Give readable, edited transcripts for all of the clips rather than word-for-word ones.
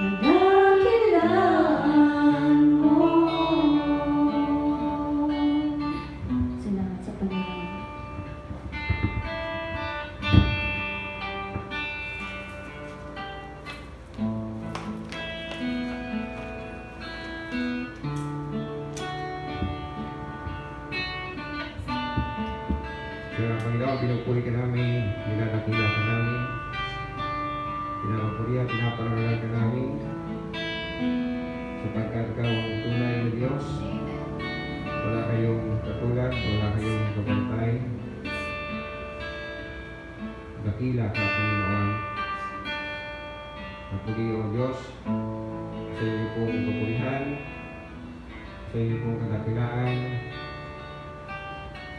nadakilaan mo. Salamat sa Panginoon. Kaya Panginoon, pinupuri ka namin, nilalakila ka namin, pinapapuri at pinaparangalan ka namin, sapagkat ikaw ang tunay na Diyos. Wala kayong katulad, wala kayong kabantay. Dakila ka, Panginoon. Napuri o Diyos, sa iyo pong kapurihan, sa iyo pong kadakilaan,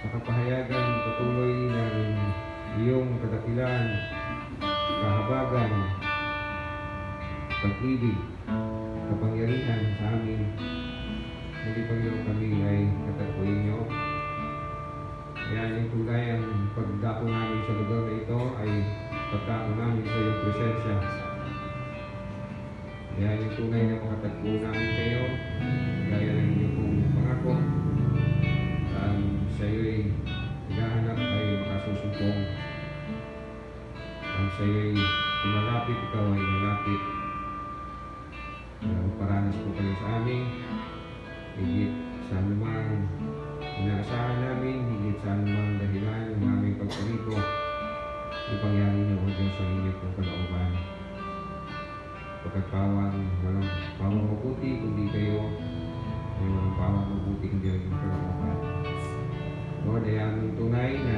sa kapahayagan patuloy ng iyong kadakilaan, kahabagan, pag-ibig, kapangyarihan sa amin. Hindi Panginoon kami ay katapuin niyo. Kaya yung tunay ang pagdako namin sa lugar na ito ay pagdako namin sa iyong presensya. Kaya yung tunay na makatagpo namin kayo, gaya ng inyong pong pangako, sa iyo'y hinahanap ay makasusumpong. Ang sa iyo'y tumalapit, ikaw ay malapit. Paranas po kayo sa amin, higit sa anumang inaasahan namin, higit sa anumang dahilan ng aming pagparito. Ipangyari niyo o Diyos ang inyong pong kalooban. Pagkatpawang walang pawang mabuti, kundi kayo, may walang pawang mabuti, kundi ang inyong kalooban. Lord, ay aming tunay na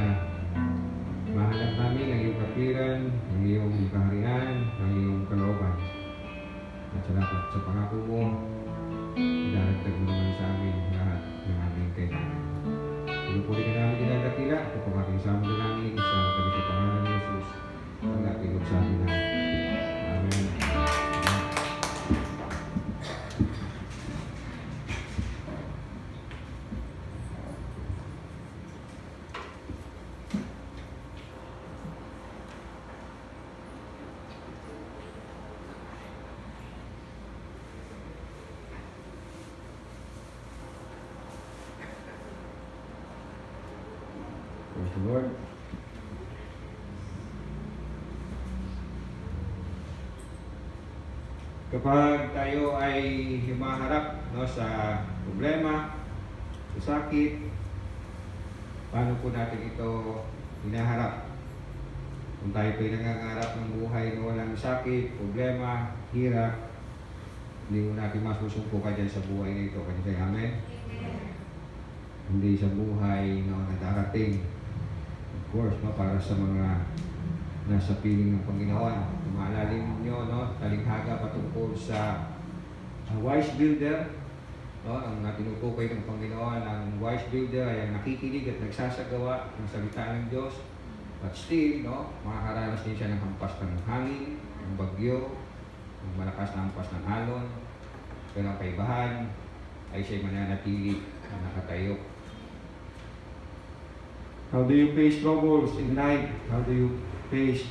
mahanap namin ang iyong kapiran, ang iyong kaharian, ang iyong kalooban. At salamat sa pangako mo, idaragdag mo naman sa amin lahat ng aming kailangan. Pinupuli ka namin dinadakila, ito pong aking sama na namin sa kanisang pangalan ni Jesus, ang ating magsabi na. Amen. Praise the Lord. Kapag tayo ay humaharap sa problema, sa sakit, paano po natin ito hinaharap? Kung tayo po ay nangangarap ng buhay na walang sakit, problema, hirap, hindi mo natin masusumpukan dyan sa buhay na ito. Kasi amen? Hindi sa buhay na darating. Of course, para sa mga nasa piling ng Panginoon. Kung maalalim nyo, talinghaga patungkol sa wise builder. Ang tinutukoy ng Panginoon, ang wise builder ay ang nakikinig at nagsasagawa ng salita ng Diyos. But still, makakaranas din siya ng hampas ng hangin, ng bagyo, ng malakas na hampas ng alon. Pero ang kaibahan ay siya'y mananatili na nakatayo. How do you face troubles in life? How do you face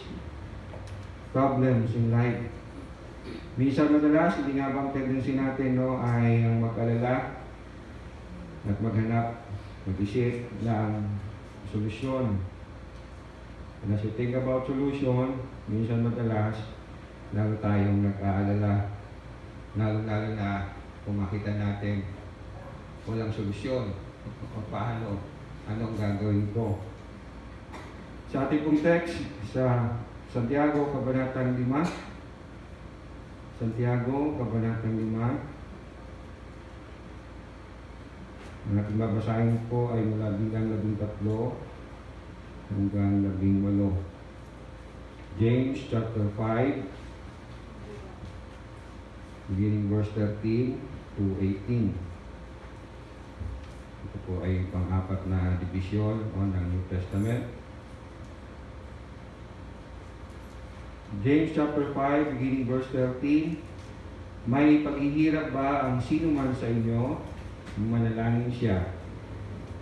problems in life? Minsan madalas, hindi nga bang tendency natin ay ang mag-alala at maghanap, mag-isip ng solusyon. And as you think about solution, minsan madalas, lalo tayong nag-aalala. Lalo-lalo na kung makita natin walang solusyon. Paano? Anong gagawin ko? Sa ating pong text, sa Santiago, Kabanatang 5. Santiago, Kabanatang 5. Ang ating babasahin po ay mula bilang 13 hanggang 18. James chapter 5, beginning verse 13 to 18. Ito po ay pang-apat na division ng New Testament. James chapter 5, beginning verse 13. May paghihirap ba ang sino man sa inyo? Manalangin siya.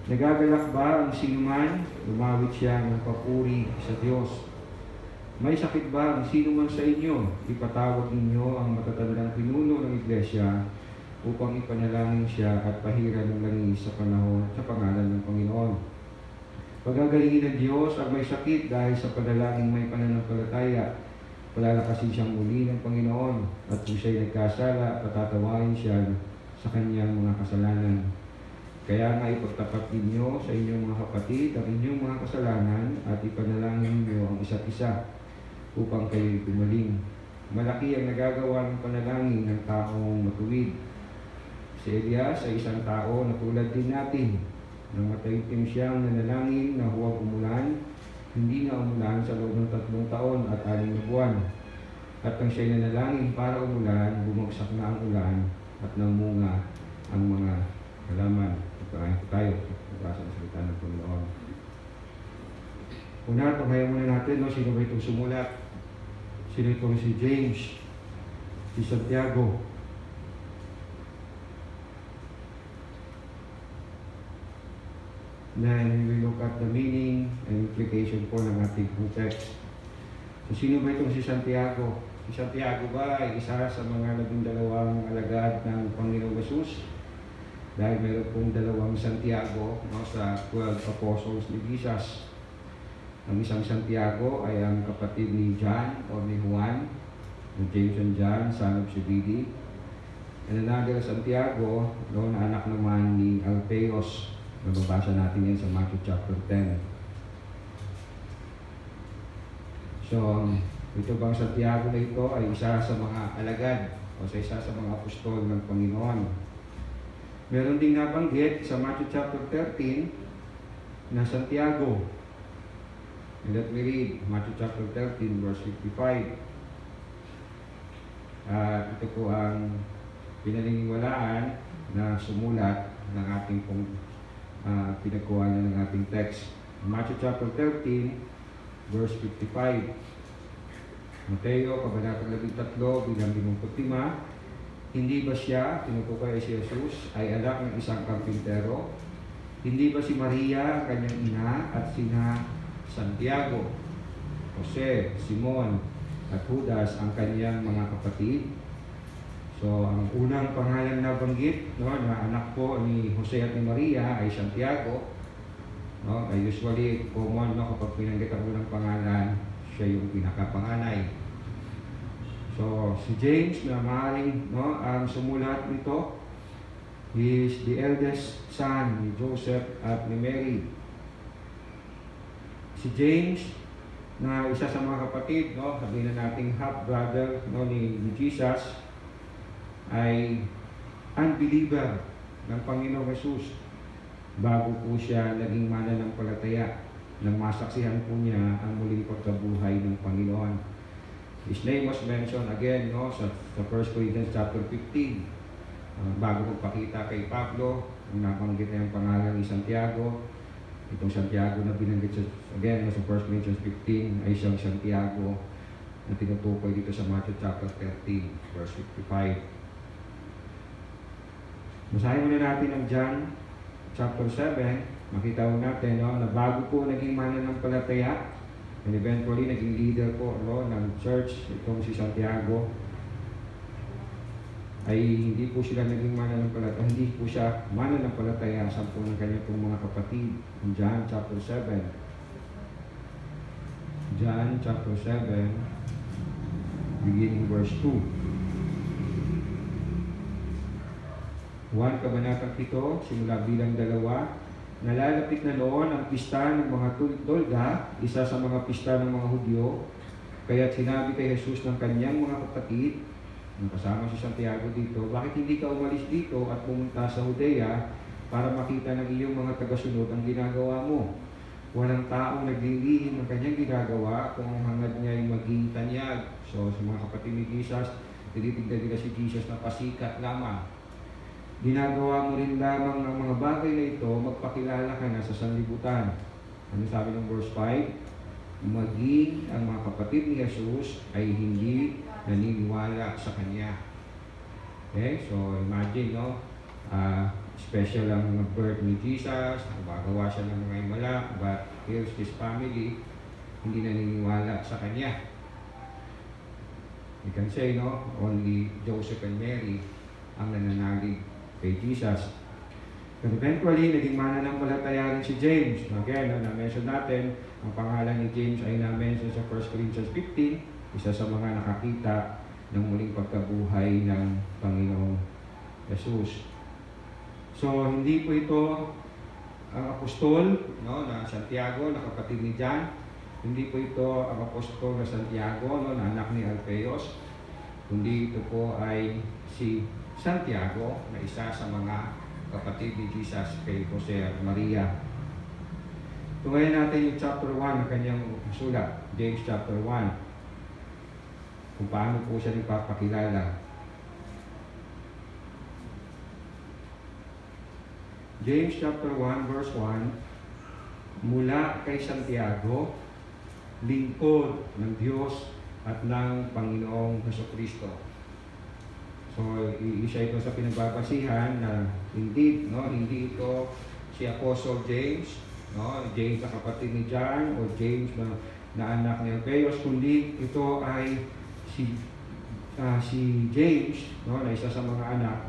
Nagagalak ba ang sino man? Lumawit siya ng papuri sa Diyos. May sakit ba ang sino man sa inyo? Ipatawag ninyo ang matatandang pinuno ng iglesia upang ipanalangin siya at pahiran ng langis sa panahon sa pangalan ng Panginoon. Pagagalingin ng Diyos ang may sakit dahil sa panalangin may pananampalataya. Palalakasin siyang muli ng Panginoon at kung siya'y nagkasala, patatawain siya sa kanyang mga kasalanan. Kaya nga ipagtapat ninyo sa inyong mga kapatid ang inyong mga kasalanan at ipanalangin ninyo ang isa't isa upang kayo'y gumaling. Malaki ang nagagawa ng panalangin ng taong matuwid. Si Elias ay isang tao na tulad din natin. Nang mataitim siyang nanalangin na huwag umulan, hindi na umulan sa loob ng 3 taon at 6 na buwan. At nang siya'y nanalangin para umulan, bumagsak na ang ulan at namunga ang mga halaman. Pagkain po tayo, magbasa ng salita ng Panginoon. Una, paghayan muna natin, sino ba itong sumulat? Sino itong si James, si Santiago. Then we look at the meaning and implication po ng ating text. So sino ba itong si Santiago? Si Santiago ba ay isa sa mga 12 alagad ng Panginoong Jesus? Dahil mayroon pong 2 Santiago sa 12 Apostles ni Jesus. Ang isang Santiago ay ang kapatid ni John o ni Juan, ni James and John, son of Zebedee. And another Santiago, na anak naman ni Alphaeus. Nababasa natin yan sa Matthew chapter 10. So, ito bang Santiago na ito ay isa sa mga alagad o sa isa sa mga apostol ng Panginoon. Meron ding nabanggit sa Matthew chapter 13 na Santiago. And let me read Matthew chapter 13 verse 55. Ito po ang pinaniniwalaan na sumulat ng ating pong pinagkuha ng ating text. Matthew chapter 13 verse 55. Mateo, kabanatang 13, bilang 55. Hindi ba siya, tinutukoy si Jesus, ay anak ng isang karpintero? Hindi ba si Maria, kanyang ina, at sina Santiago, Jose, Simon, at Judas ang kanyang mga kapatid? So, ang unang pangalan na banggit, na anak po ni Jose at ni Maria ay Santiago. Ay usually common kapag pinanggit ang unang pangalan, siya yung pinakapanganay. So, si James na maaaring ang sumulat nito is the eldest son ni Joseph at ni Mary. Si James na isa sa mga kapatid, sabihin na nating half-brother ni Jesus, ay unbeliever ng Panginoong Jesus bago po siya naging mananampalataya nang masaksihan po niya ang muling pagkabuhay ng Panginoon. His name was mentioned again sa 1 Corinthians chapter 15. Bago magpakita kay Pablo, ang nabanggit na yung pangalan ni Santiago. Itong Santiago na binanggit sa 1 Corinthians 15 ay siyang Santiago na tinutukoy dito sa Matthew chapter 13 verse 55. Basahin muna natin ang John chapter 7. Makita mo natin na bago po naging mananampalataya and eventually naging leader po ng church, itong si Santiago, ay hindi po sila naging mananampalataya, hindi po siya mananampalataya sa po ng kanyang pong mga kapatid. In John chapter 7. John chapter 7, beginning verse 2. 1 kabanatang 7, simula bilang 2. Nalalapit na noon ang pista ng mga Dolga, isa sa mga pista ng mga Hudyo. Kaya't sinabi kay Jesus ng kanyang mga kapatid, kasama si Santiago dito, bakit hindi ka umalis dito at pumunta sa Judea para makita ng iyong mga tagasunod ang ginagawa mo? Walang taong naglilihim ng kanyang ginagawa kung ang hangad niya ay maging tanyag. So sa mga kapatid ni Jesus, tinitignan nila si Jesus na pasikat lamang. Ginagawa mo rin lamang ang mga bagay na ito, magpakilala ka na sa sanlibutan. Ano sabi ng verse 5? Maging ang mga kapatid ni Jesus ay hindi naniniwala sa Kanya. Okay? So, imagine, special ang birth ni Jesus, nagagawa siya ng mga himala, but here's his family, hindi naniniwala sa Kanya. You can say, no, only Joseph and Mary ang nananalig kay Jesus. But eventually, naging mananampalataya rin si James. Again, na-mention natin, ang pangalan ni James ay na-mention sa 1 Corinthians 15, isa sa mga nakakita ng muling pagkabuhay ng Panginoong Jesus. So, hindi po ito ang apostol, no, na Santiago, na kapatid ni John. Hindi po ito ang apostol na Santiago, no, na anak ni Alphaeus. Kundi ito po ay si Santiago, na isa sa mga kapatid ni Jesus kay Jose at Maria. Tungayin natin yung chapter 1 ng kanyang sulat, James chapter 1. Kung paano po siya nagpapakilala. James chapter 1 verse 1, mula kay Santiago, lingkod ng Diyos at ng Panginoong Jesucristo. So, isa ito sa pinagbabasihan na hindi ito si Apostle James, no? James na kapatid ni John o James na anak ni Alphaeus, kundi ito ay si James, no, na isa sa mga anak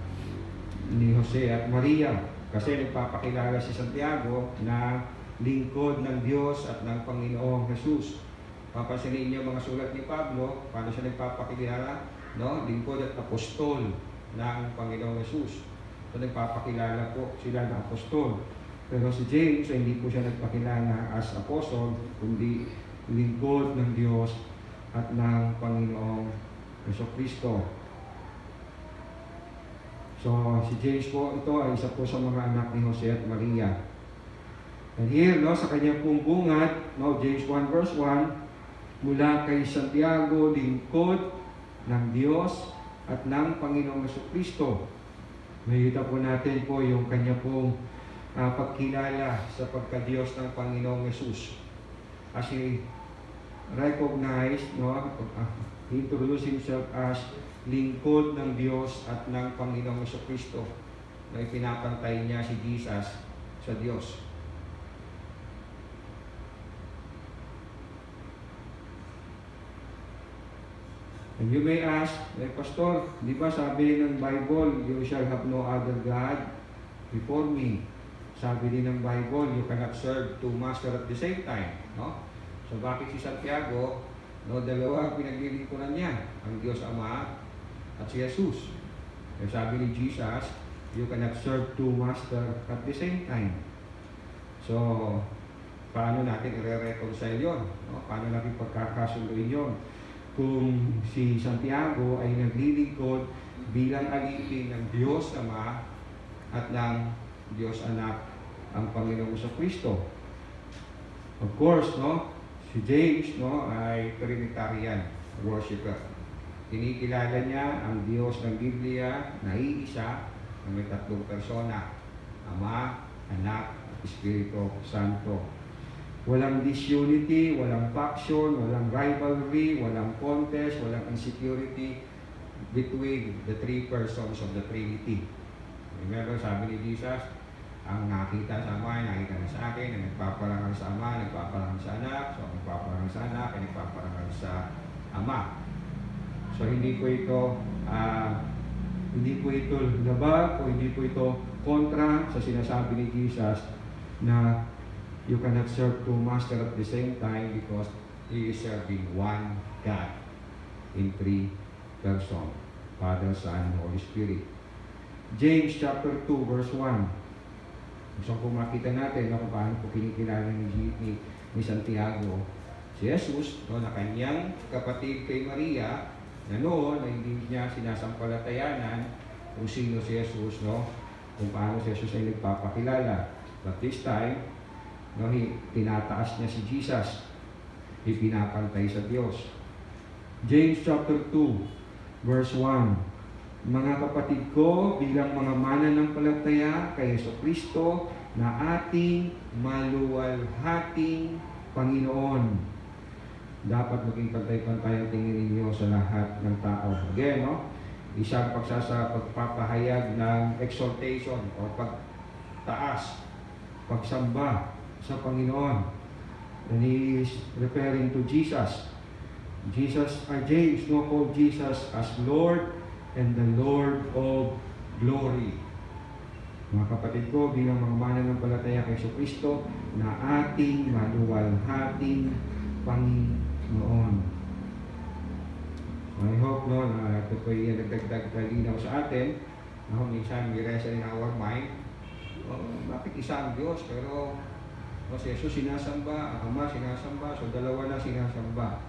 ni Jose at Maria. Kasi nagpapakilala si Santiago na lingkod ng Diyos at ng Panginoong Jesus. Papansinin niyo mga sulat ni Pablo, paano siya nagpapakilala? No, lingkod at apostol ng Panginoong Jesus. So nagpapakilala po sila ng apostol. Pero si James ay hindi po siya nagpakilala as apostle, kundi lingkod ng Diyos at ng Panginoong Jesucristo. So si James po, ito ay isa po sa mga anak ni Jose at Maria. And here, no, sa kanyang pong bungad, no, James 1 verse 1, mula kay Santiago, lingkod ng Diyos at ng Panginoong Jesucristo. Makikita po natin po yung kanya pong pagkilala sa pagka-Diyos ng Panginoong Jesus. As he recognized, no, he introduced himself as lingkod ng Diyos at ng Panginoong Jesucristo, na ipinapantay niya si Jesus sa Diyos. And you may ask, Pastor, di ba sabi ng Bible, you shall have no other God before me. Sabi din ng Bible, you cannot serve two masters at the same time. No? So bakit si Santiago, no, dalawa pinaglilingkuran niya, ang Diyos Ama at si Jesus. Kaya sabi ni Jesus, you cannot serve two masters at the same time. So, paano natin i-reconcile yun? No? Paano natin pagkakasunduin yun? Kung si Santiago ay naglilingkod bilang alipin ng Diyos Ama at ng Diyos Anak, ang Panginoong Jesucristo. Of course, no, si James, no, ay Trinitarian worshiper. Kinikilala niya ang Diyos ng Biblia na iisa na may tatlong persona, Ama, Anak, at Espiritu Santo. Walang disunity, walang faction, walang rivalry, walang contest, walang insecurity between the three persons of the Trinity. Remember, sabi ni Jesus, ang nakita sa Ama, nakita na sa akin, ang nagpaparangal sa Ama, nagpaparangal sa Anak, so ang nagpaparangal sa Anak, ay nagpaparangal sa Ama. So hindi po ito labag o hindi po ito kontra sa sinasabi ni Jesus na you cannot serve two masters at the same time because He is serving one God in three persons, Father, Son, and Holy Spirit. James chapter 2 verse 1. Gusto ko makita natin kung paano po kinikilala ni Santiago si Jesus, no, na kanyang kapatid kay Maria, na noon na hindi niya sinasampalatayanan kung sino si Jesus, no, kung paano si Jesus ay nagpapakilala. But this time, no, tinataas niya si Jesus, ipinapantay sa Diyos. James chapter 2 verse 1, mga kapatid ko, bilang mga mananampalataya kay Jesucristo na ating maluwalhating Panginoon, dapat maging pantay-pantay ang tingin ninyo sa lahat ng tao. Again, no, isang pagpapahayag ng exaltation o pagtaas, pagsamba sa Panginoon. And he is referring to Jesus. James called Jesus as Lord and the Lord of glory. Mga kapatid ko, bilang mga mananampalataya kay Kristo na ating maluwalhating Panginoon. I hope na ito po yung nagdagdag kalinaw sa atin. Minsan we wrestle in our mind, bakit isa ang Diyos? Pero si Jesus sinasamba, ang Ama sinasamba, so dalawa na sinasamba.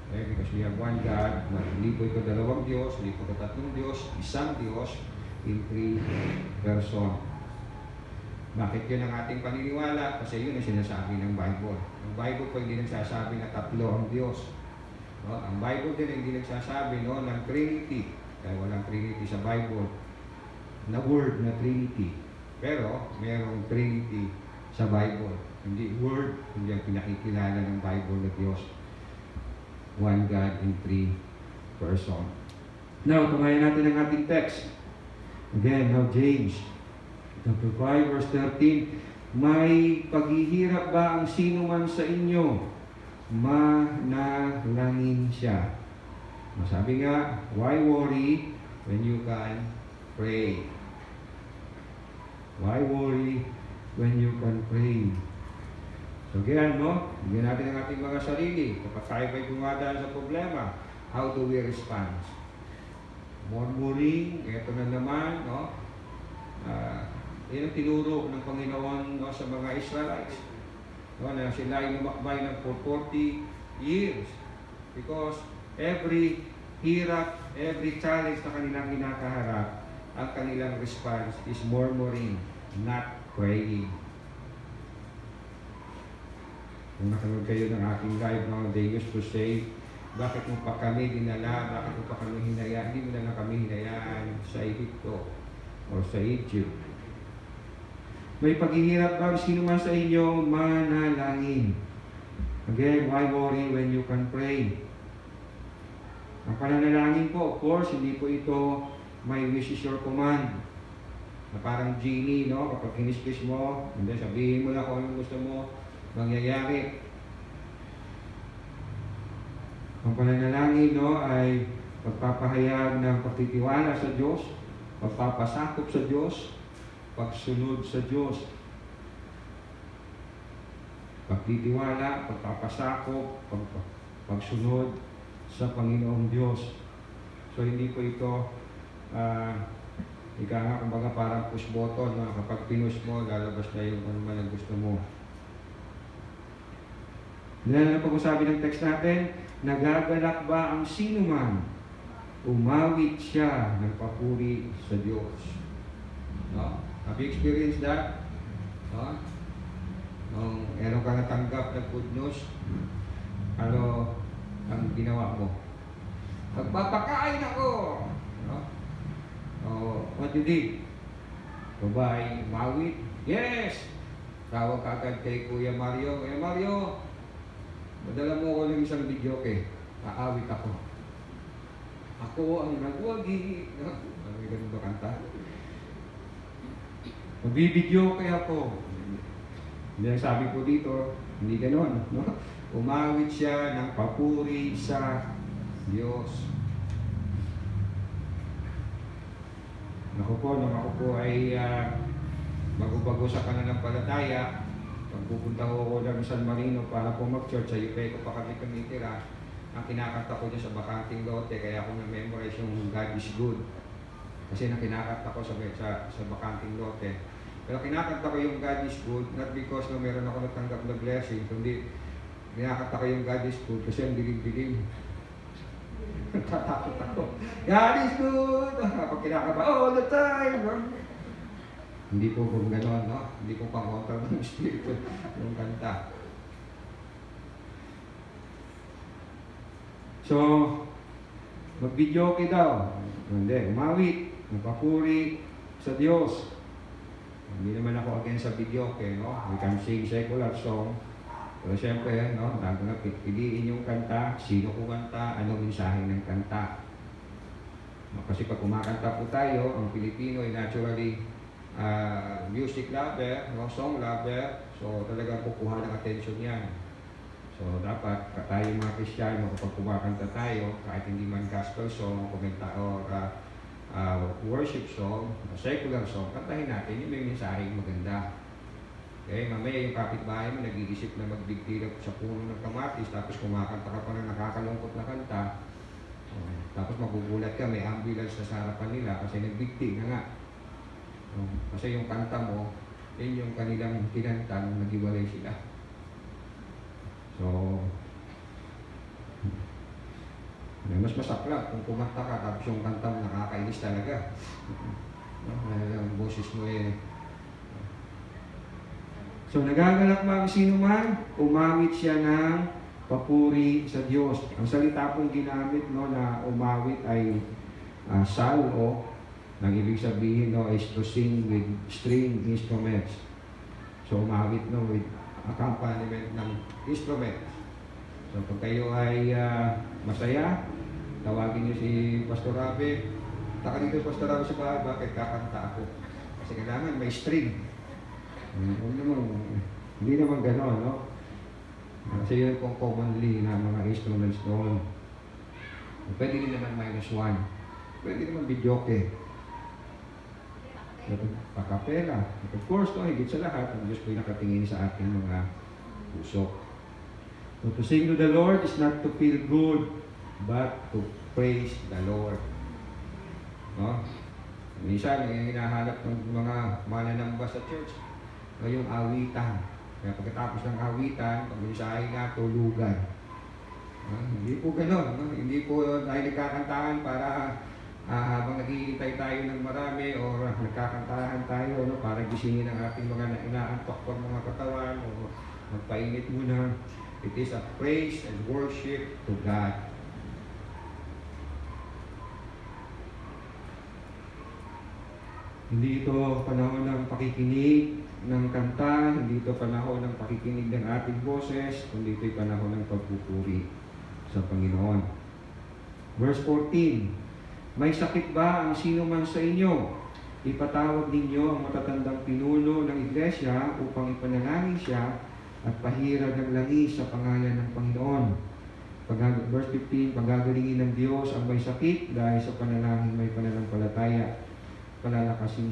Because we have one God, hindi po ito dalawang Diyos, hindi po ito tatlong Diyos, isang Diyos in 3 person. Bakit yun ang ating paniniwala? Kasi yun ang sinasabi ng Bible. Ang Bible po hindi nagsasabi na tatlo ang Diyos. Ang Bible din hindi nagsasabi ng Trinity. Kaya walang Trinity sa Bible. Na word na Trinity. Pero merong Trinity sa Bible. Hindi word, hindi ang pinakikilala ng Bible na Diyos. One God in 3 person. Now, tumayan natin ang ating text. Again, now James, chapter 5, verse 13. May paghihirap ba ang sino man sa inyo? Manalangin siya. Sabi nga, why worry when you can pray? Why worry when you can pray? So again, bigyan natin ang ating mga sarili. Kapag tayo ba'y dumadaan sa problema, how do we respond? Murmuring, eto na naman, yan ang tinuro ng Panginoon sa mga Israelites. Na sila ay lumakbay ng for 40 years. Because every hirap, every challenge na kanilang kinakaharap, ang kanilang response is murmuring, not praying. Kung nakanood kayo ng aking live, they used to say, bakit mo pa kami dinala, bakit mo pa kami hinayaan, hindi mo na lang kami hinayaan sa Egypto o sa Egypt. May paghihirap ba sino man sa inyo manalangin? Again, why worry when you can pray? Ang pananalangin po, of course, hindi po ito may wish is your command. Na parang genie, kapag kiniskis mo, hindi, sabihin mo lang kung anong gusto mo, mangyayari. Ang pananalangin ay pagpapahayag ng pagtitiwala sa Diyos, pagpapasakop sa Diyos, pagsunod sa Diyos. Pagtitiwala, pagpapasakop, pagsunod sa Panginoong Diyos. So hindi po ito ika nga kumbaga parang push button, kapag pinush mo, lalabas na yung ano man ang gusto mo. Yan ang pag-usabi ng text natin, nagagalak ba ang sino man? Umawit siya ng papuri sa Diyos. Have you experienced that? Nung meron ka natanggap ng good news, ano ang ginawa mo? Magpapakain ako! What you did? Babay, umawit? Yes! Tawag ka agad kay Kuya Mario. Kuya Mario, madala mo ko ng isang video aawit ako. Ako ang nagwagi. Ano yung ganun ba kanta? Magbibideo kaya ako. Hindi ang sabi ko dito, hindi ganun. Umawit siya ng papuri sa Diyos. Nung ako po ay bago-bago sa pananampalataya, pagpupunta ko ng San Marino para po mag-church, sa UP ko pa kami tumitira. Ang kinakanta ko dyan sa bakanting lote, kaya ako na-memorize yung God is good. Kasi kinakanta ko sa bakanting lote. Pero kinakanta ko yung God is good, not because meron ako natanggap na blessing, kundi kinakanta ko yung God is good kasi ang dilim-dilim. Tatakot ako. God is good! Kapag kinakaba, all the time! Hindi po kung gano'n, Hindi po pang-control ng Espiritu yung kanta. So, mag-video daw. Hindi, umawit, magpapuri sa Diyos. Hindi naman ako against sa video, We can sing secular song. Pero siyempre, bago na piliin yung kanta, sino kumanta, ano mensahe ng kanta. Kasi pag kumakanta po tayo, ang Pilipino ay naturally music lover, song lover, so talagang kukuha ng attention yan. So dapat tayo mga Kristiyano, kapag kumakanta tayo, kahit hindi man gospel song, kumenta or worship song, secular song, kantahin natin yung may mensaheng maganda. Okay, mamaya yung kapitbahay mo nag-iisip na magbigtilap sa puno ng kamatis, tapos kumakanta ka pa ng nakakalungkot na kanta, tapos magugulat ka, may ambulance na sa harapan nila kasi nagbigti na nga. Kasi yung kanta mo, yun yung kanilang kinanta nung nag-iwalay sila. So, mas masakla kung kumanta ka tapos yung kanta mo nakakainis talaga. Ang boses mo So, nagagalak ba ang sino man? Umawit siya ng papuri sa Diyos. Ang salita pong ginamit na umawit ay salvo. Nang ibig sabihin is to sing with string instruments. So, umawit with accompaniment ng instrument. So, pag kayo ay masaya, tawagin niyo si Pastor Rabe. Taka dito Pastor Rabe sa bahay, bakit kakanta ako? Kasi kailangan may string. Hindi naman gano'n, no? Kasi yun pong commonly na mga instruments doon. Pwede din naman -1. Pwede naman videoke. Pakapela. Of course, higit sa lahat, ang Diyos po'y nakatingin sa ating mga puso. So, to sing to the Lord is not to feel good, but to praise the Lord. No? Minsan, hinahanap ng mga mananamba sa church, yung awitan. Kaya pagkatapos ng awitan, pag minsahe nga, tulugan. Hindi po gano'n. No? Hindi po tayo nagkakantahan para habang naghihintay tayo ng marami o nagkakantahan tayo para gisingin ang ating mga inaantok pang mga katawan o magpainit muna. It is a praise and worship to God. Hindi ito panahon ng pakikinig ng kanta, hindi ito panahon ng pakikinig ng ating boses, kundi ito'y panahon ng pagpupuri sa Panginoon. Verse 14, may sakit ba ang sino man sa inyo? Ipatawag ninyo ang matatandang pinuno ng iglesia upang ipanalangin siya at pahira ng langis sa pangalan ng Panginoon. Verse 15, pagagalingin ng Diyos ang may sakit dahil sa panalangin may pananampalataya. Palalakasin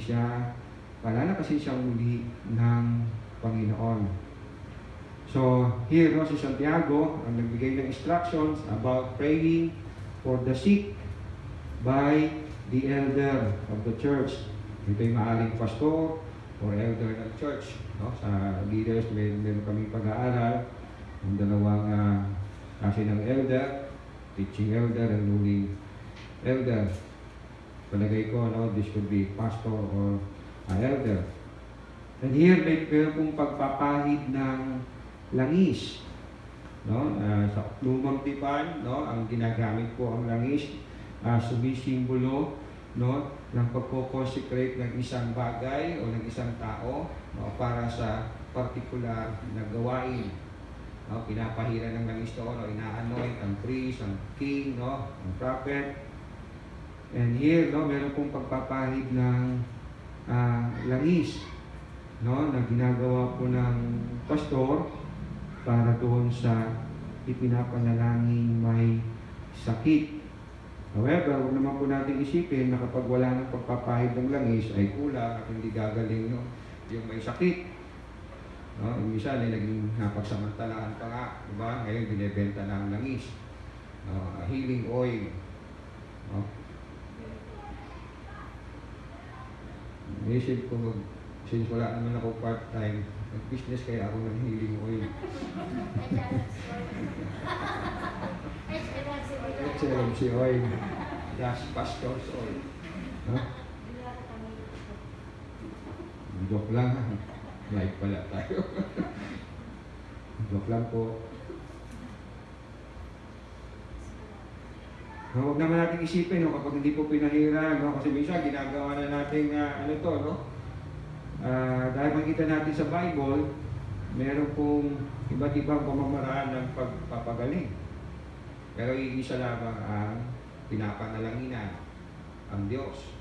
siyang muli ng Panginoon. So, here si Santiago ang nagbigay ng instructions about praying for the sick by the elder of the church. Ito'y maaling pastor or elder ng church. No? Sa leaders, meron kaming pag-aaral ng dalawang klase ng elder, teaching elder and ruling elder. Palagay ko, this could be pastor or elder. And here, may pong pagpapahid ng langis. No? Sa lumang tipan, ang ginagamit po ang langis, sumisimbolo ng pagko-consecrate ng isang bagay o ng isang tao para sa particular na gawain. Pinapahira ng langis doon o ina-anoint ang priest, ang king, ang prophet. And here, meron pong pagpapahid ng langis na ginagawa po ng pastor para doon sa ipinapanalangin may sakit. However, huwag naman po natin isipin na kapag wala ng pagpapahid ng langis ay kulang at hindi gagaling yung may sakit. Minsan ay naging napagsamantalaan pa nga, diba? Ngayon binibenta na ang langis. Healing oil. Isip ko, since wala naman ako part-time, nag-business kaya ako ng healing oil. Excellency oil. Das pastor's oil. Joke lang. Live pala tayo. Joke lang po. Huwag naman natin isipin kapag hindi po pinahira, kasi minsan ginagawa na natin dahil makita natin sa Bible, meron pong iba't ibang pamamaraan ng pagpapagaling. Pero iisa lamang ang pinapanalanginan, ang Diyos.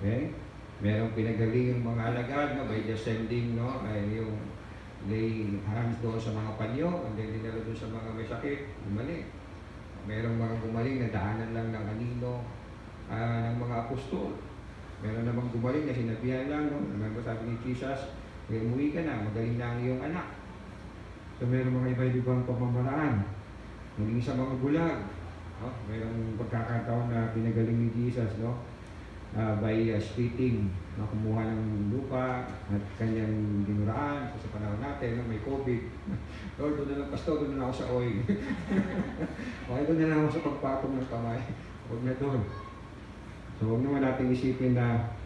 Okay? Merong pinagaling yung mga alagad by just sending ay yung lay hands doon sa mga panyo, and then dinala doon sa mga may sakit, gumaling. Merong mga gumaling na daanan lang ng anino ng mga apostol. Meron namang gumaling na sinabihan lang, no? Remember sabi ni Jesus, umuwi ka na, magaling na ang iyong anak. So meron mga iba-ibang pamamaraan. Maging sa mga bulag, no? Merong pagkakataon na pinagaling ni Jesus, no? By splitting, no? Kumuha ng lupa at kanyang dinuraan. So, sa panahon natin, no? May COVID. Lord, doon na lang, pastor, doon na ako sa oil. Okay, doon na lang ako sa pagpatong ng kamay. Huwag na doon. So, huwag naman natin isipin na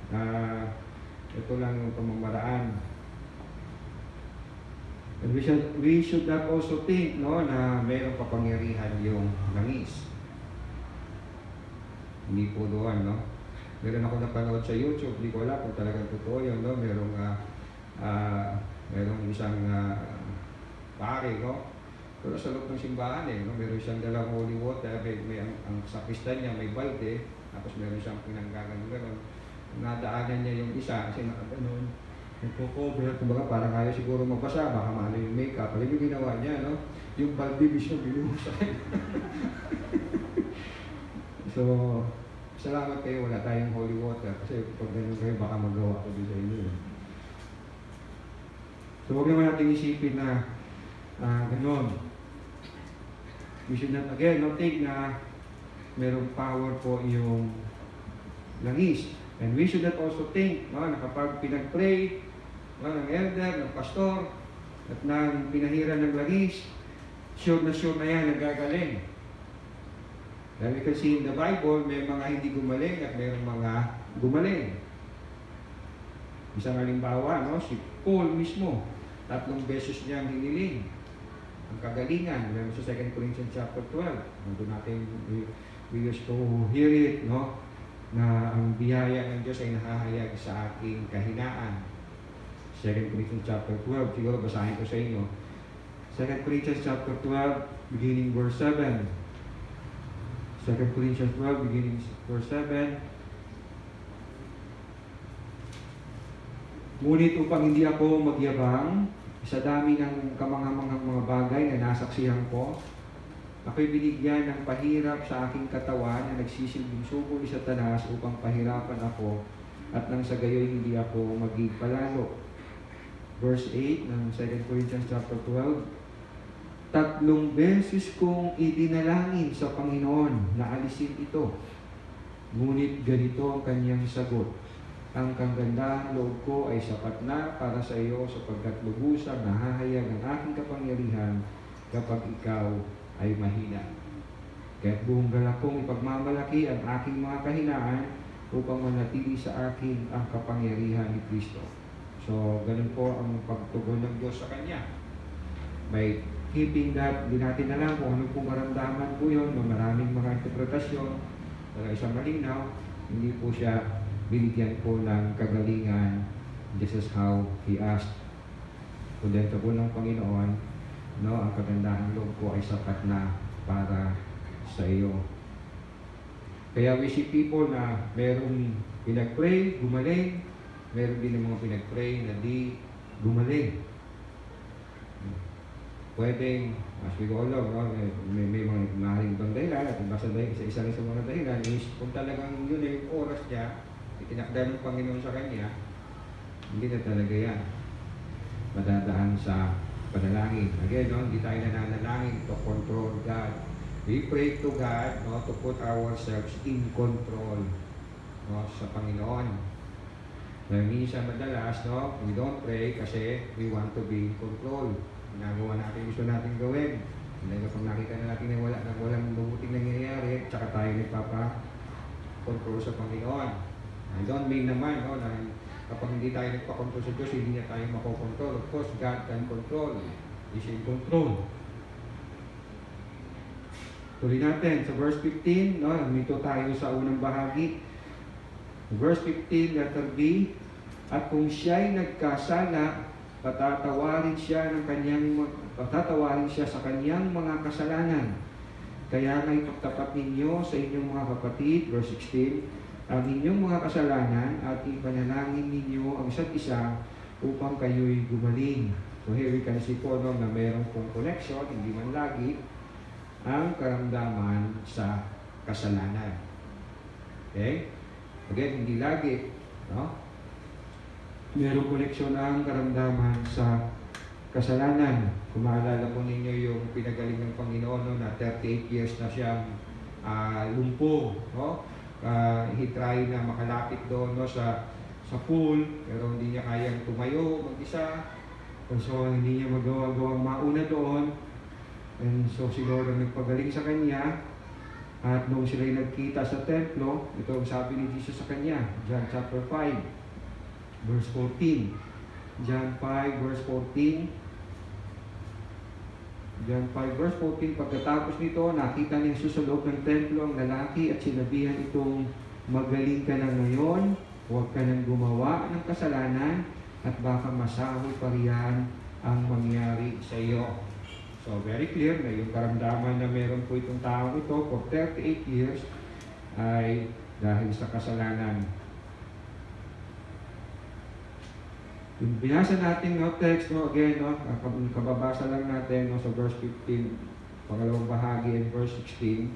ito lang yung pamamaraan. And we should not also think, no, na mayroong kapangyarihan yung langis. Hindi po doon, no? Meron ako napanood sa YouTube, hindi ko alam kung talagang totoo yun, no? Merong isang pare, no? Pero sa loob ng simbahan, no? Meron siyang dalang holy water, ang sakristan niya may balde, tapos meron siyang pinanggaganon. Nadaanan niya yung isa kasi nakaganon. Nagko-cover, kumbaga parang ayaw siguro magbasa, baka maano yung makeup. Alam yung ginawa niya, no? Yung balde mismo binuhusan. So, salamat kayo, wala tayong holy water. Kasi pag ganun kayo, baka magawa ko din sa inyo. So, huwag naman natin isipin na ganun. We should not, again, not think na merong power po yung langis. And we should not also think, no, na kapag pinag-pray, no, ng elder, ng pastor, at nang pinahiran ng langis, sure na yan nagagaling. Dahil we can see in the Bible, may mga hindi gumaling at mayroong mga gumaling. Isang halimbawa, no, si Paul mismo, 3 beses niyang hiniling ang kagalingan. Meron sa 2 Corinthians chapter 12. Nandun natin, we used to hear it, no, na ang biyaya ng Diyos ay nahahayag sa ating kahinaan. 2 Corinthians chapter 12, siguro basahin ko sa inyo. 2 Corinthians chapter 12, beginning verse 7. 2 Corinthians 12, beginning verse 7. Ngunit upang hindi ako magyabang, sa dami ng kamangamangang mga bagay na nasaksihan ko, ako'y binigyan ng pahirap sa aking katawan na nagsisilbing suko ni Satanas upang pahirapan ako at nang sa gayoy hindi ako maging palalo. Verse 8 ng 2 Corinthians chapter 12, 3 beses kong idinalangin sa Panginoon na alisin ito. Ngunit ganito ang kanyang sagot. Ang kagandahang loob ko ay sapat na para sa iyo sapagkat lubusang nahahayag ang aking kapangyarihan kapag ikaw ay mahina. Kaya't buong galak kong ipagmamalaki ang aking mga kahinaan upang manatili sa akin ang kapangyarihan ni Kristo. So, ganun po ang pagtugon ng Diyos sa Kanya. By keeping that, hindi natin alam kung ano pong maramdaman po yun, maraming mga interpretasyon, pero isang malinaw, hindi po siya binigyan po ng kagalingan. This is how He asked. Kundento po ng Panginoon, no, ang kagandahang loob ko ay sapat na para sa iyo. Kaya we see people na merong pinag-pray, gumaling, meron din ng mga pinag-pray na di gumaling. Pwedeng, as we go along, no, may mga maaaring ibang dahilan at iba sa isa sa mga dahilan is kung talagang yun ay oras niya, itinakda ng Panginoon sa kanya, hindi na talaga yan madadaan sa panalangin. Again, no, hindi tayo nananalangin to control God. We pray to God, no, to put ourselves in control, no, sa Panginoon. Dahil minsan madalas, no, we don't pray kasi we want to be in control. Ginagawa natin, gusto natin gawin. Dahil kapag nakita na natin na walang mabuting nangyayari, tsaka tayo nagpapa-control sa Panginoon. I don't mean naman, no, na kapag hindi tayo nagpa-control sa Diyos, hindi na tayo makokontrol. Of course, God can control. He's in control. Tuloy natin sa verse 15, no, nito tayo sa unang bahagi. Verse 15, letter B, at kung siya'y nagkasala, patatawarin siya sa kanyang mga kasalanan. Kaya nga ipagtapat ninyo sa inyong mga kapatid, verse 16, ang inyong mga kasalanan at ipanalangin ninyo ang isa't isa upang kayo'y gumaling. So here we can see po no, na mayroong pong connection, hindi man lagi, ang karamdaman sa kasalanan. Okay? Again, hindi lagi. No? Mayroong connection ang karamdaman sa kasalanan. Kung maalala po ninyo yung pinagaling ng Panginoon no, na 38 years na siyang lumpo. No? He tried na makalapit doon no, sa pool, pero hindi niya kayang tumayo mag-isa. So hindi niya magawang mauna doon. And so si Lord ang nagpagaling sa kanya. At nung sila'y nagkita sa templo, ito ang sabi ni Jesus sa kanya, John chapter 5, verse 14. John 5, verse 14. John 5, verse 14, pagkatapos nito, nakita ni Jesus sa loob ng templo ang lalaki at sinabihan itong, magaling ka na ngayon, huwag ka nang gumawa ng kasalanan, at baka masahol pa riyan ang mangyari sa iyo. So, very clear na yung karamdaman na meron po itong taong ito for 38 years ay dahil sa kasalanan. Yung binasa natin no, text, no, again, no, kababasa lang natin no, sa verse 15, pangalawang bahagi and verse 16.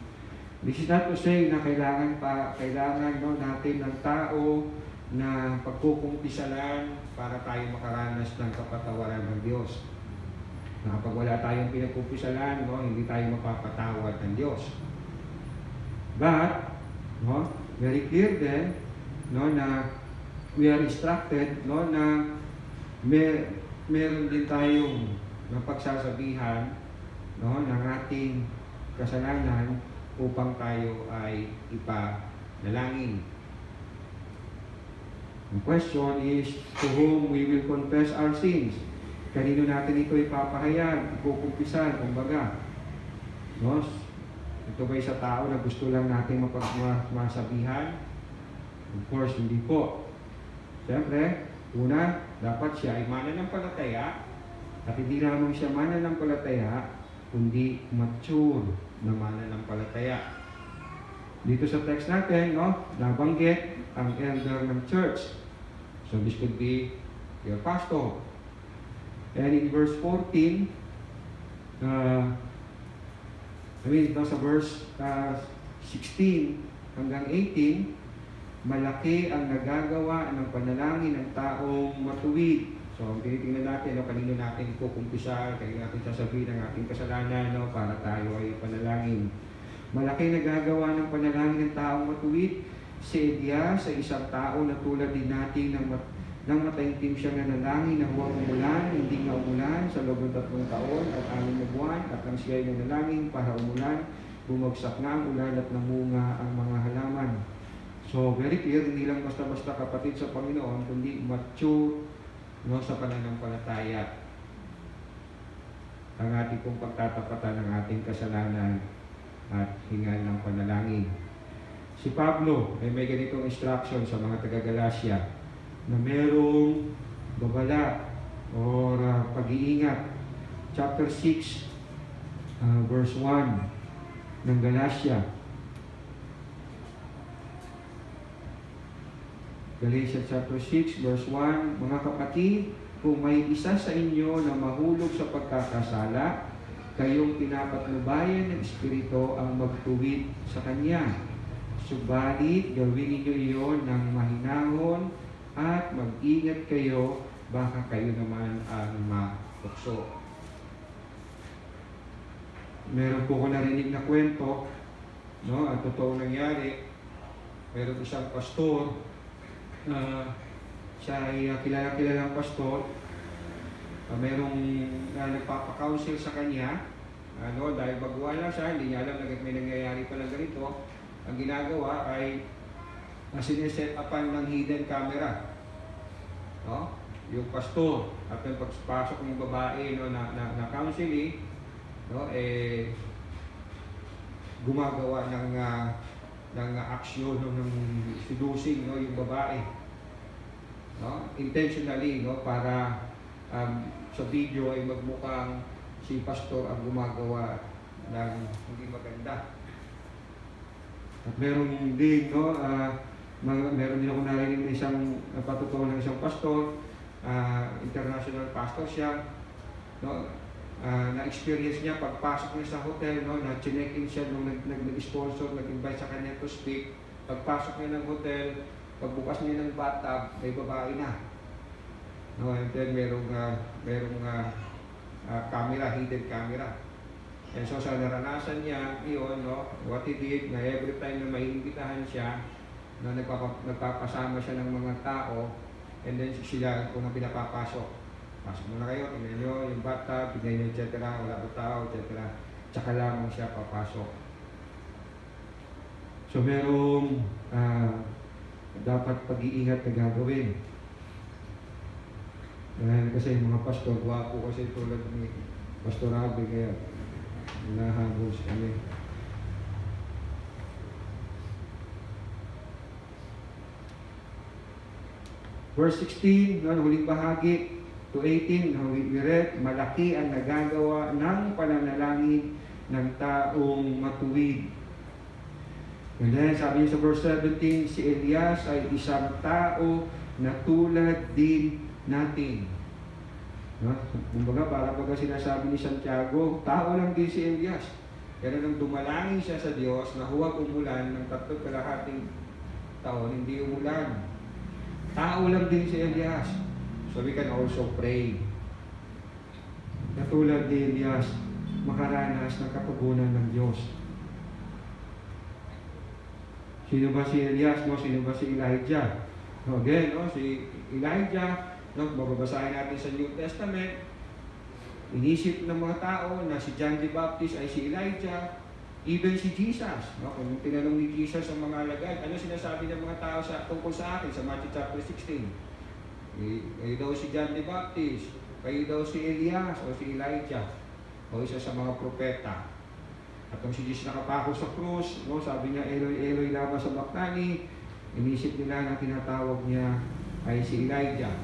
This is not to say na kailangan no, natin ng tao na pagkukumpisalan para tayo makaranas ng kapatawaran ng Diyos. Na kapag wala tayong pinagkumpisalan, no, hindi tayo mapapatawad ng Diyos. But, no, very clear din, no, na we are instructed, no, na meron din tayong pagsasabihan, no, ng ating kasalanan upang tayo ay ipanalangin. The question is, to whom we will confess our sins? Kanino natin ito ipapahayag, ipukumpisan, kumbaga. No? Ito ba sa tao na gusto lang natin masabihan? Of course, hindi po. Siyempre, una, dapat siya ay mananampalataya, at hindi lamang siya mananampalataya, kundi mature na mananampalataya. Dito sa text natin, no, nabanggit ang elder ng church. So this could be your pastor. And in verse 14, sa verse 16 hanggang 18, malaki ang nagagawa ng panalangin ng taong matuwid. So, tinitingnan natin, no, kanino natin ikukumpisa, kanino natin sasabihin ang ating kasalanan, no, para tayo ay panalangin. Malaki nagagawa ng panalangin ng taong matuwid. Si Elia, sa isang tao na tulad din natin nang mataimtim siya na nanalangin na huwag umulan, hindi nga umulan sa loob ng 3 taon at 6 na buwan, at nang siya ay nanalangin para umulan, bumagsak na ang ulan at namunga ang mga halaman. So, very clear, hindi lang basta-basta kapatid sa Panginoon, kundi mature, no, sa pananampalataya. Ang ating pong pagtatapatan ng ating kasalanan at hingal ng panalangin. Si Pablo ay may ganitong instruction sa mga taga-Galacia na merong babala o pag-iingat. Chapter 6, verse 1 ng Galacia. Galatians chapter 6, verse 1, mga kapatid, kung may isa sa inyo na mahulog sa pagkakasala, kayong pinapatnubayan ng Espiritu ang magtuwid sa Kanya. Subalit, gawin ninyo iyon ng mahinahon at mag-ingat kayo, baka kayo naman ang matukso. Meron po ko narinig na kwento, no, at totoo nangyari. Meron isang pastor, siya ay kilalang pastor. Merong nagpapakounsel sa kanya, dahil baguhan lang siya, hindi niya alam na may nangyayari pala ganito. Ang ginagawa ay sineset upan ng hidden camera, no? Yung pastor at yung pagpasok ng babae, no, na counseling, no, gumagawa ng aksyon, no, ng seducing, no, yung babae, no, intentionally, no, para sa video ay magmukhang si pastor ang gumagawa ng hindi maganda. At meron din, no, meron din ako narinig ng isang patutuo ng isang pastor, international pastor siya, no, na-experience niya pagpasok niya sa hotel, no, na chinek-in siya nung nag-sponsor, nag-invite sa kanya to speak. Pagpasok niya ng hotel, pagbukas niya ng bathtub, may babae na. No, and then merong camera, hidden camera. And so sa naranasan niya, yun, no, what he did, na every time na maiimbitahan siya, na nagpapasama siya ng mga tao, and then sila kung na pinapapasok. Pasok muna kayo, tingnan nyo yung bathtub, tingnan nyo, etc. Wala pa tao, etc. Tsaka lamang siya papasok. So merong dapat pag-iingat na gagawin. Kasi yung mga pastor, gwapo kasi tulad ni Pastor Abe, kaya nahabos kami. Verse 16, huling bahagi, to 18, we read, malaki ang nagagawa ng pananalangin ng taong matuwid. And then, sabi niya sa verse 17, si Elias ay isang tao na tulad din natin. No? Kumbaga, para pagka sinasabi ni Santiago, tao lang din si Elias. Kaya nang dumalangin siya sa Diyos na huwag umulan ng 3 kalahating taon, hindi umulan. Tao lang din si Elias. So we can also pray. Katulad ni Elias, makaranas ng katugunan ng Diyos. Sino ba si Elias? No? Sino ba si Elijah? No, again, no? Si Elijah, no? Mababasahin natin sa New Testament, inisip ng mga tao na si John the Baptist ay si Elijah, even si Jesus. No? Kung tinanong ni Jesus sa mga alagad, ano sinasabi ng mga tao tungkol sa akin sa Matthew chapter 16? Kayo daw si John the Baptist, kayo daw si Elias o si Elijah, o isa sa mga propeta. At kung si Jesus nakapako sa krus, no, sabi niya, Eloi, Eloi, lama sabachthani, inisip nila na tinatawag niya ay si Elijah.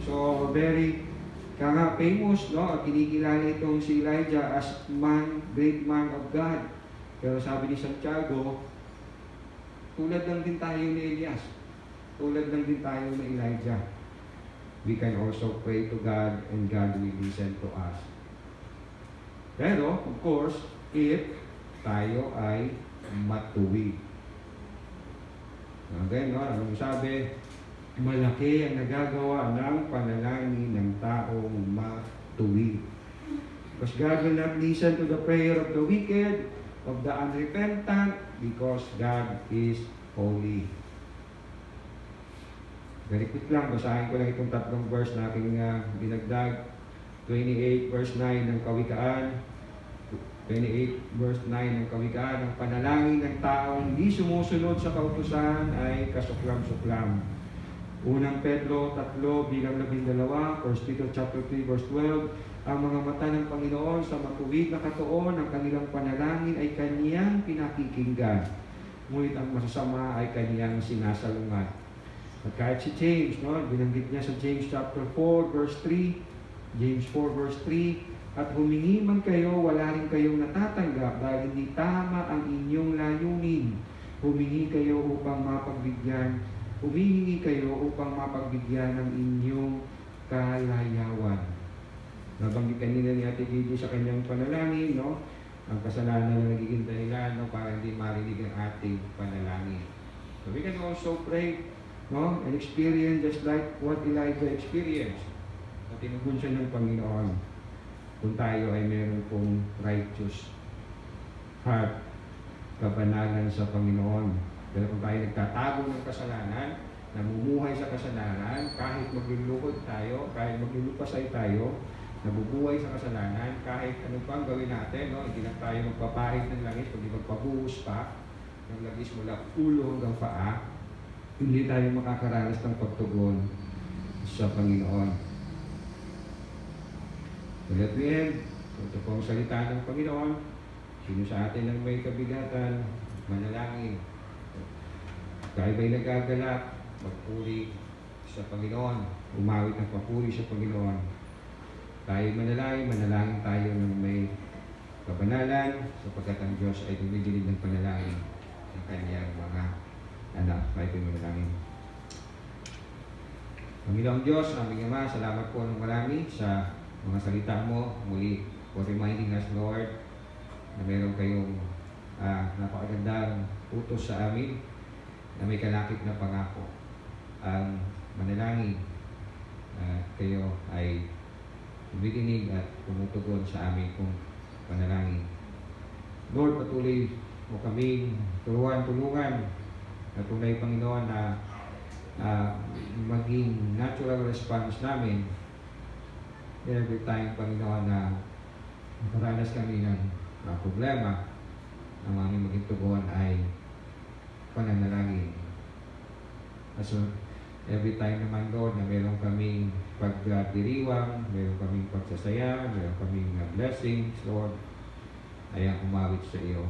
So, very famous, no, at kinikilala itong si Elijah as great man of God. Pero sabi ni Santiago, tulad lang din tayo ni Elias, tulad lang din tayo ni Elijah. We can also pray to God and God will listen to us. Pero, of course, if tayo ay matuwid. Okay, no? Anong sabi? Malaki ang nagagawa ng panalangin ng taong matuwid. Because God will not listen to the prayer of the wicked, of the unrepentant, because God is holy. Very quick lang, basahin ko lang itong 3 verse na aking dinagdag. 28 verse 9 ng Kawikaan. 28 verse 9 ng Kawikaan. Ang panalangin ng taong hindi sumusunod sa kautusan ay kasuklam-suklam. Unang Pedro 3 bilang 12, 1 Peter chapter 3 verse 12. Ang mga mata ng Panginoon sa matuwid na katuon, ang kanilang panalangin ay kaniyang pinakikinggan. Ngunit ang masasama ay kaniyang sinasalungat. At kahit si James, no, binanggit niya sa James chapter 4 verse 3, James 4 verse 3, at humingi man kayo, wala rin kayong natatanggap dahil hindi tama ang inyong layunin. Humingi kayo upang mapagbigyan, humihingi kayo upang mapagbigyan ng inyong kalayawan. Nabanggit kanina ni Ate Gigi sa kanyang panalangin, no, ang kasalanan na nagiging dahilan, no, para hindi marinig ang ating panalangin. So we can also pray, no, and experience just like what Elijah experienced. Na tinugon siya ng Panginoon. Kung tayo ay meron pong righteous heart, kabanalan sa Panginoon. Pero kung tayo nagtatago ng kasalanan, namumuhay sa kasalanan, kahit maglulukod tayo, kahit maglulupasay tayo, nabubuhay sa kasalanan, kahit ano pang gawin natin, no, hindi lang tayo magpapahid ng langis, kundi magpabuhos pa ng langis mula ulo hanggang paa, hindi tayo makakaranas ng pagtugon sa Panginoon. So let me end. Ito po ang salita ng Panginoon. Sino sa atin ang may kabigatan, manalangin. Tayo ba'y nagagalak, magpuri sa Panginoon, umawit ng papuri sa Panginoon. Tayo manalangin tayo ng may kabanalan, sapagkat ang Diyos ay tumidinig ng panalangin ng kanyang mga anak. Tayo manalangin. Panginoong Diyos, aming Ama, salamat po ng marami sa mga salita mo muli for reminding us, Lord, na meron kayong napakagandang utos sa amin na may kalakip na pangako. Ang manalangin kayo ay tumikinig at tumutugon sa aming pong panalangin. Lord, patuloy mo kaming tulungan na tunay, Panginoon, na maging natural response namin every time, Panginoon, na makaranas kami ng problema. Ang aming maging tugon ay pananalangin. So, every time naman, Lord, na meron kaming pagdiriwang, meron kaming pagsasaya, meron kaming blessings, Lord, ay ang umawit sa iyo.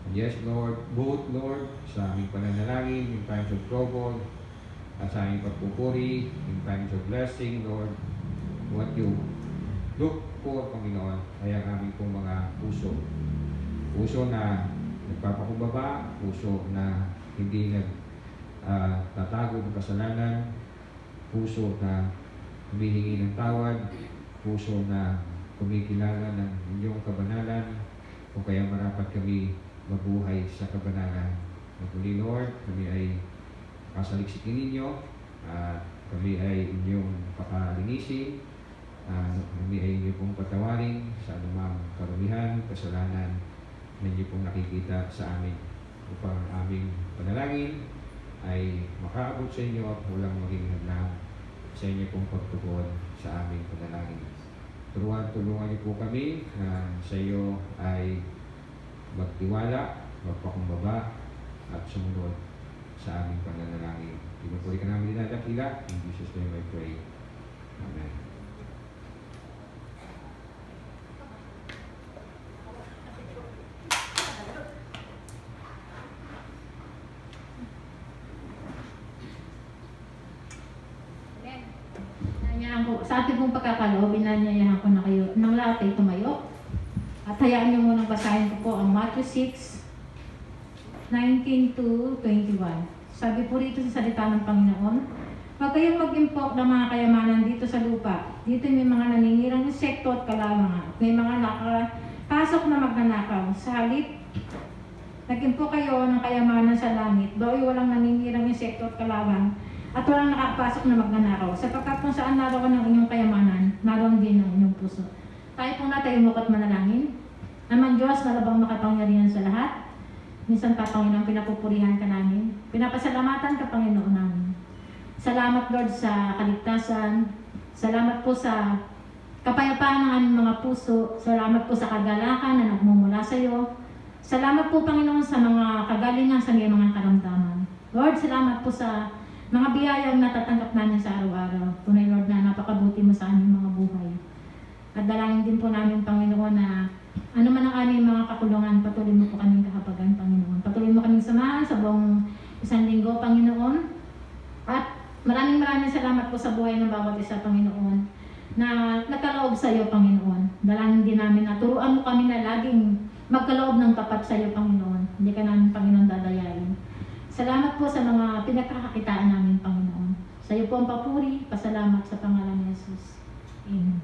And yes, Lord, both, Lord, sa aming pananalangin, in times of trouble, at sa aming pagpupuri, in times of blessing, Lord, what you look for, Panginoon, ay ang aming pong mga puso. Puso na nagpapakumbaba, puso na hindi tatago ng kasalanan, puso na humihingi ng tawad, puso na kumikilala ng inyong kabanalan, o kaya marapat kami mabuhay sa kabanalan. Muli, Lord, kami ay kasaliksikin ninyo, kami ay inyong pakalinisin, kami ay inyong pong patawarin sa anumang karumihan, kasalanan na inyo pong nakikita sa amin, upang aming panalangin ay makaabot sa inyo at walang maging hadlang sa inyo pong pagtugon sa aming panalangin. Tulungan niyo po kami na sa iyo ay magtiwala, magpakumbaba at sumunod sa aming pananalangin. Pinupuri ka namin dinadakila. In Jesus' name I pray. Amen. Sa ating pong pagkakaloob, inanyayahan ko na kayo ng lahat ay tumayo. At hayaan niyo munang basahin ko po ang Matthew 6, 19 to 21. Sabi po rito sa salita ng Panginoon, huwag kayong mag-impok ng mga kayamanan dito sa lupa. Dito may mga naninirang insekto at kalamangan. May mga nakapasok na magnanakaw. Sa halip, nag-impok kayo ng kayamanan sa langit. Doon walang naninirang insekto at kalaman. At walang nakapasok na magnanakaw. Sapagkat kung saan naroon ang inyong kayamanan, naroon din ang inyong puso. Tayo pong natin umukot manalangin. Naman Diyos, na labang makapangyarihan sa lahat. Minsan pa, Panginoon, pinapupurihan ka namin. Pinapasalamatan ka, Panginoon namin. Salamat, Lord, sa kaligtasan. Salamat po sa kapayapaan ng aming mga puso. Salamat po sa kagalakan na nagmumula sa iyo. Salamat po, Panginoon, sa mga kagalingan sa iyong mga karamdaman. Lord, salamat po sa mga biyayang natatanggap namin sa araw-araw. Tunay, Lord, na napakabuti mo sa aming mga buhay. At dalangin din po namin, Panginoon, na ano man ang aming mga kakulungan, patuloy mo po kaming kahabagan, Panginoon. Patuloy mo kaming samahan sa buong isang linggo, Panginoon. At maraming salamat po sa buhay ng bawat isa, Panginoon, na nagkaloob sa iyo, Panginoon. Dalangin din namin na turuan mo kami na laging magkaloob ng tapat sa iyo, Panginoon. Hindi ka namin, Panginoon, dadayain. Salamat po sa mga pinagkakakitaan namin, Panginoon. Sa iyo po ang papuri, pasalamat sa pangalan ni Jesus. Amen.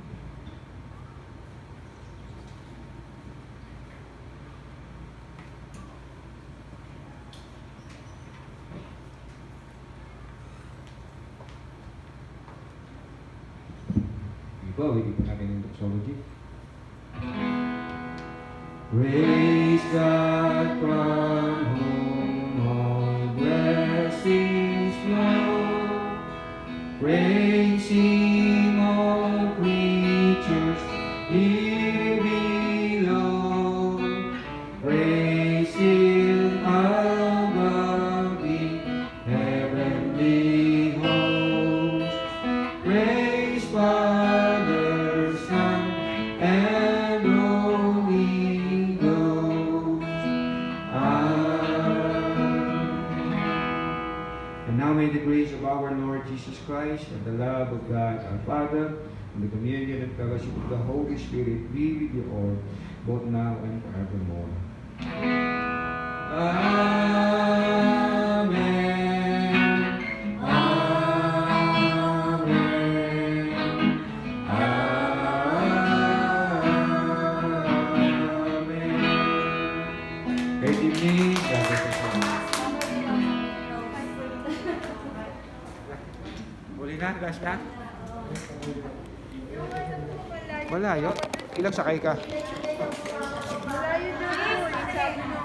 Hindi po natin yung doxology. Praise God from whom all blessings flow. Praise Him, all creatures here below. Praise Him above the heavenly hosts. Praise Father, Son, and Holy Ghost. And now may the grace of our Lord Jesus Christ and the love of God our Father and the communion and fellowship of the Holy Spirit be with you all, both now and forevermore. Amen. Amen. Amen. Huli na, last na. Malayo. Ilang sakay ka? Malayo na po. Sabi mo